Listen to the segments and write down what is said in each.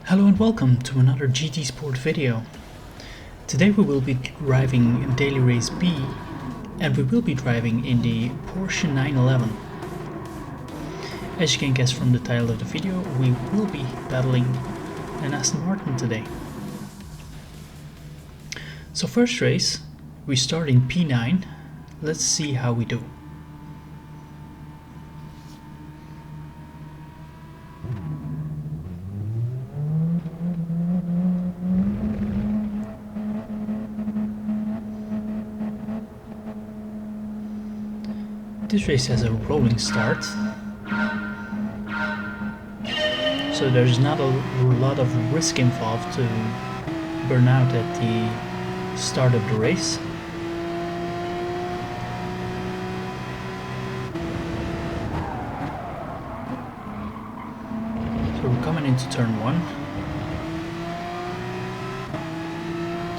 Hello and welcome to another GT Sport video. Today we will be driving in Daily Race B and we will be driving in the Porsche 911. As you can guess from the title of the video, we will be battling an Aston Martin today. So first race, we start in P9. Let's see how we do. This race has a rolling start, so there's not a lot of risk involved to burn out at the start of the race. So we're coming into turn 1.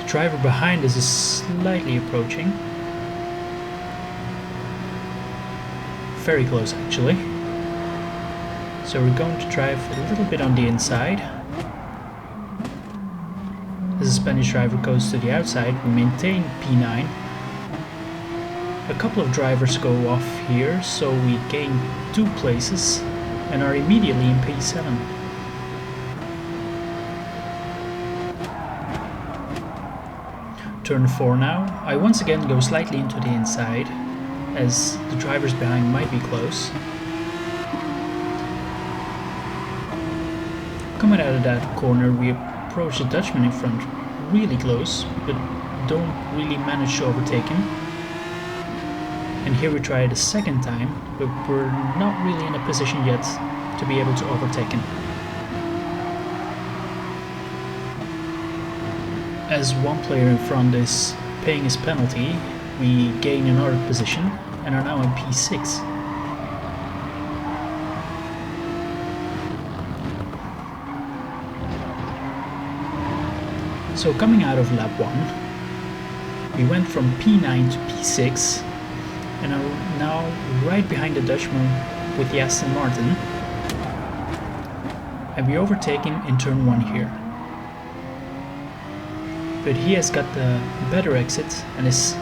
The driver behind us is slightly approaching. Very close actually. So we're going to drive a little bit on the inside. As the Spanish driver goes to the outside, we maintain P9. A couple of drivers go off here, so we gain 2 places and are immediately in P7. Turn 4 now. I once again go slightly into the inside, as the drivers behind might be close. Coming out of that corner, we approach the Dutchman in front really close, but don't really manage to overtake him. And here we try it a second time, but we're not really in a position yet to be able to overtake him. As one player in front is paying his penalty, we gain another position and are now in P6. So coming out of lap 1, we went from P9 to P6 and are now right behind the Dutchman with the Aston Martin, and we overtake him in turn 1 here. But he has got the better exit and is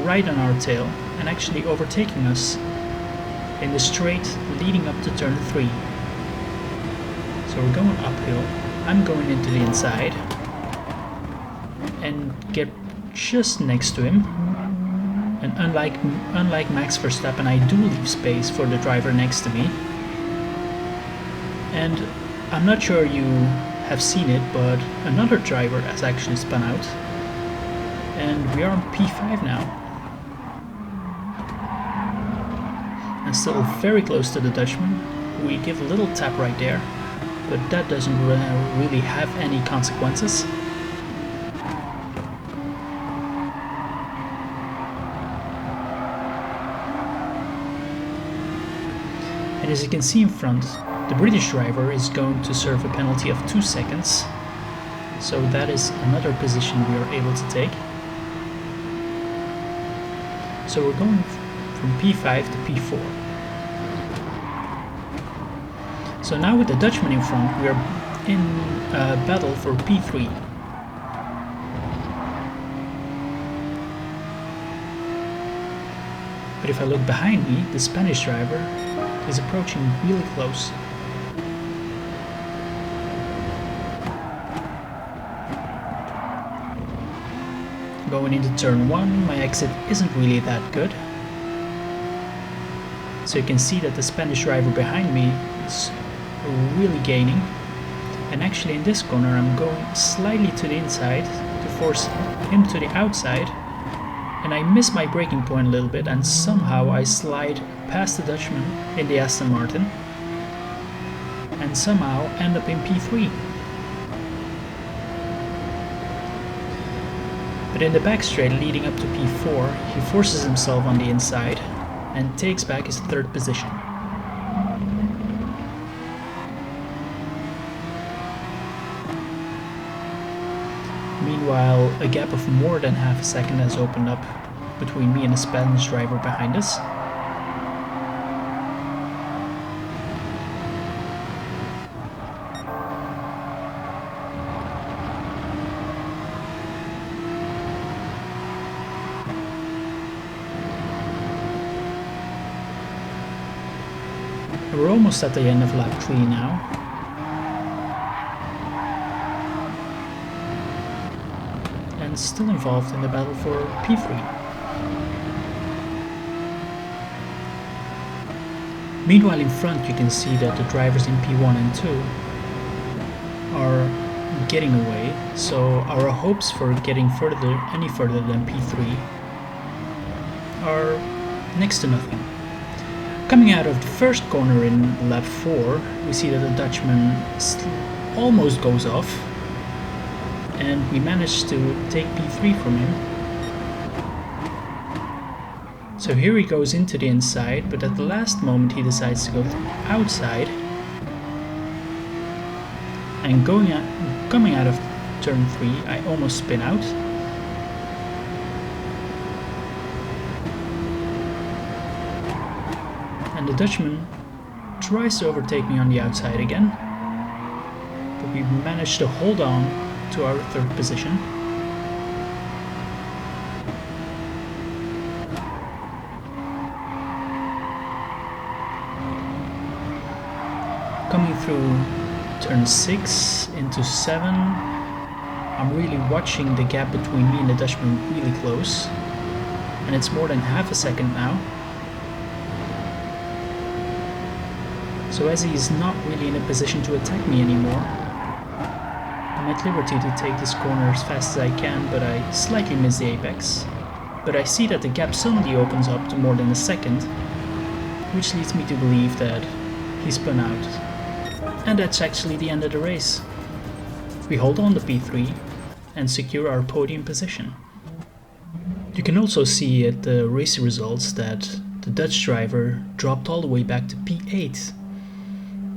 right on our tail and actually overtaking us in the straight leading up to turn 3. So we're going uphill. I'm going into the inside and get just next to him. And unlike Max Verstappen, I do leave space for the driver next to me. And I'm not sure you have seen it, but another driver has actually spun out. And we are on P5 now. And still very close to the Dutchman. We give a little tap right there, but that doesn't really have any consequences. And as you can see in front, the British driver is going to serve a penalty of 2 seconds. So that is another position we are able to take. So we're going from P5 to P4. So now with the Dutchman in front, we are in a battle for P3. But if I look behind me, the Spanish driver is approaching really close. Going into turn 1, my exit isn't really that good. So you can see that the Spanish driver behind me is really gaining. And actually in this corner I'm going slightly to the inside to force him to the outside. And I miss my braking point a little bit and somehow I slide past the Dutchman in the Aston Martin. And somehow end up in P3. But in the back straight leading up to P4, he forces himself on the inside and takes back his 3rd position. Meanwhile, a gap of more than half a second has opened up between me and the Spanish driver behind us. We're almost at the end of lap 3 now. And still involved in the battle for P3. Meanwhile in front you can see that the drivers in P1 and 2 are getting away, so our hopes for getting any further than P3 are next to nothing. Coming out of the first corner in lap 4, we see that the Dutchman almost goes off, and we managed to take P3 from him. So here he goes into the inside, but at the last moment he decides to go outside. And coming out of turn 3, I almost spin out. And the Dutchman tries to overtake me on the outside again. But we managed to hold on to our third position. Coming through turn 6 into 7, I'm really watching the gap between me and the Dutchman really close, and it's more than half a second now. So as he's not really in a position to attack me anymore, I'm at liberty to take this corner as fast as I can, but I slightly miss the apex. But I see that the gap suddenly opens up to more than a second, which leads me to believe that he spun out. And that's actually the end of the race. We hold on to P3 and secure our podium position. You can also see at the race results that the Dutch driver dropped all the way back to P8.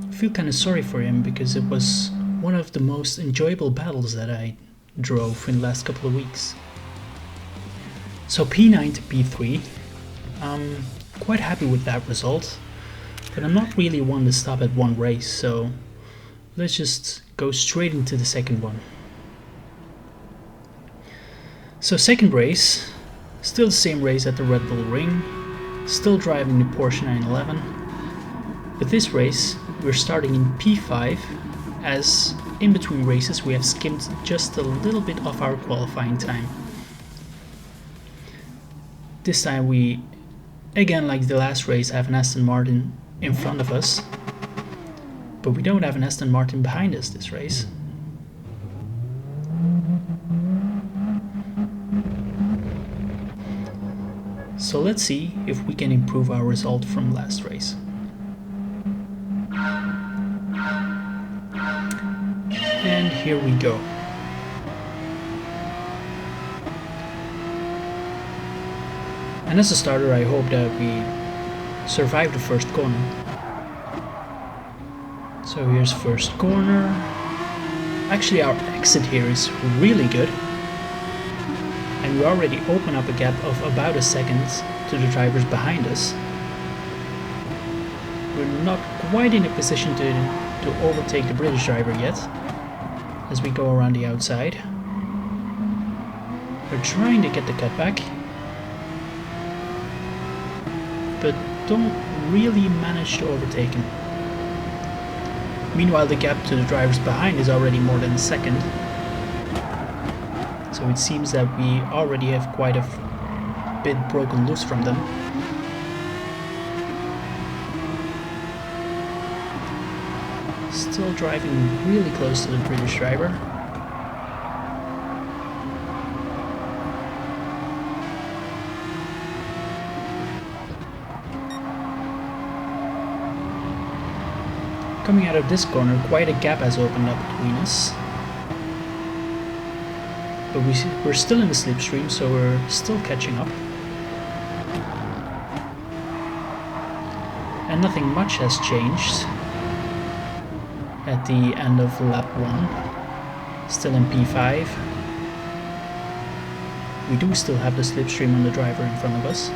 I feel kind of sorry for him because it was one of the most enjoyable battles that I drove in the last couple of weeks. So P9 to P3, I'm quite happy with that result. But I'm not really one to stop at one race, so let's just go straight into the second one. So second race, still the same race at the Red Bull Ring, still driving the Porsche 911. But this race, we're starting in P5, as in between races we have skimmed just a little bit off our qualifying time. This time we, again like the last race, have an Aston Martin in front of us, but we don't have an Aston Martin behind us this race. So let's see if we can improve our result from last race. And here we go. And as a starter, I hope that we survive the first corner. So here's first corner. Actually our exit here is really good. And we already open up a gap of about a second to the drivers behind us. We're not quite in a position to overtake the British driver yet, as we go around the outside. We're trying to get the cutback, but don't really manage to overtake him. Meanwhile, the gap to the drivers behind is already more than a second. So it seems that we already have quite a bit broken loose from them. Still driving really close to the British driver. Coming out of this corner, quite a gap has opened up between us. But we're still in the slipstream, so we're still catching up. And nothing much has changed at the end of lap 1. Still in P5. We do still have the slipstream on the driver in front of us.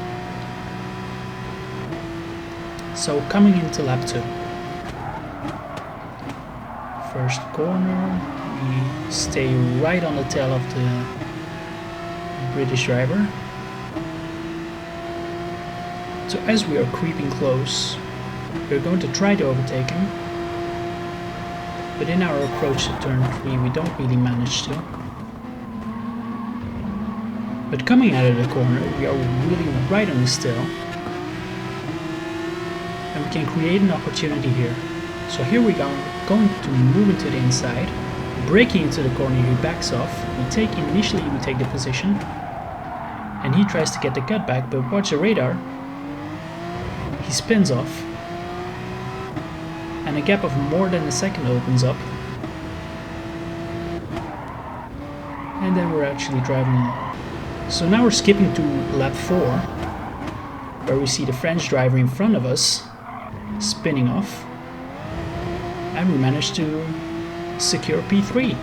So coming into lap 2. First corner, we stay right on the tail of the British driver. So as we are creeping close, We're going to try to overtake him, but in our approach to turn 3 we don't really manage to. But coming out of the corner we are really right on his tail, and we can create an opportunity here. So here we go, going to move into the inside, braking into the corner, he backs off. Initially we take the position, and he tries to get the cutback, but watch the radar. He spins off, and a gap of more than a second opens up. And then we're actually driving. So now we're skipping to lap 4, where we see the French driver in front of us spinning off, and we managed to secure P3.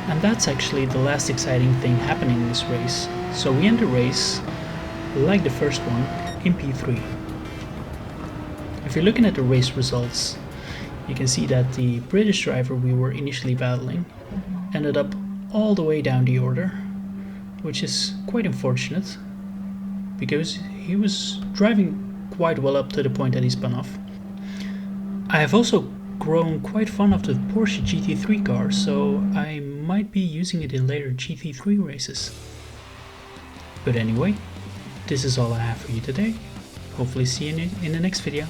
And that's actually the last exciting thing happening in this race. So we end the race, like the first one, in P3. If you're looking at the race results, you can see that the British driver we were initially battling ended up all the way down the order, which is quite unfortunate, because he was driving quite well up to the point that he spun off. I have also grown quite fond of the Porsche GT3 car, so I might be using it in later GT3 races. But anyway, this is all I have for you today. Hopefully see you in the next video.